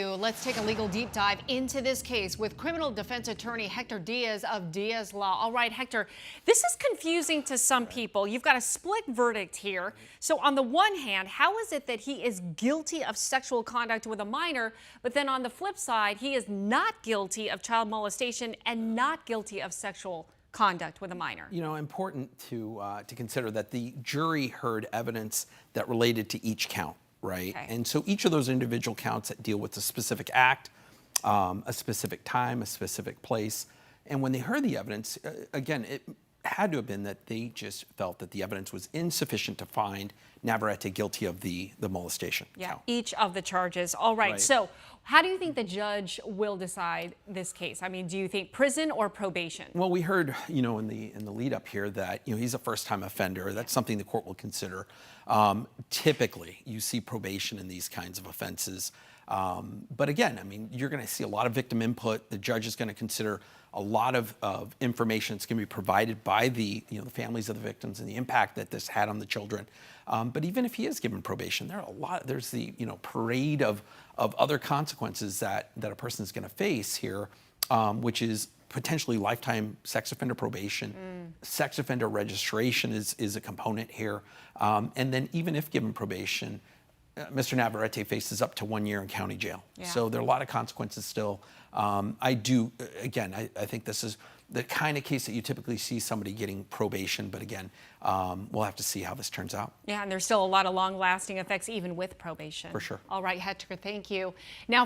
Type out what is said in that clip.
Let's take a legal deep dive into this case with criminal defense attorney Hector Diaz of Diaz Law. All right, Hector, this is confusing to some people. You've got a split verdict here. So on the one hand, how is it that he is guilty of sexual conduct with a minor, but then on the flip side, he is not guilty of child molestation and not guilty of sexual conduct with a minor? You know, important to consider that the jury heard evidence that related to each count. Right. Okay. And so each of those individual counts that deal with a specific act, a specific time, a specific place. And when they heard the evidence, again, it had to have been that they just felt that the evidence was insufficient to find Navarrete guilty of the molestation count. Each of the charges. All right. So how do you think the judge will decide this case? I mean, do you think prison or probation? Well, we heard, you know, in the lead up here that, you know, he's a first-time offender. That's something the court will consider. Typically, you see probation in these kinds of offenses. But again, I mean, you're going to see a lot of victim input. The judge is going to consider a lot of information that's going to be provided by the families of the victims and the impact that this had on the children. But even if he is given probation, there's the parade of other consequences that a person is going to face here, which is potentially lifetime sex offender probation. Sex offender registration is a component here. And then even if given probation, Mr. Navarrete faces up to 1 year in county jail. So there are a lot of consequences still. I think this is the kind of case that you typically see somebody getting probation. But again, we'll have to see how this turns out. Yeah, and there's still a lot of long-lasting effects even with probation. For sure. All right, Hector, thank you. Now for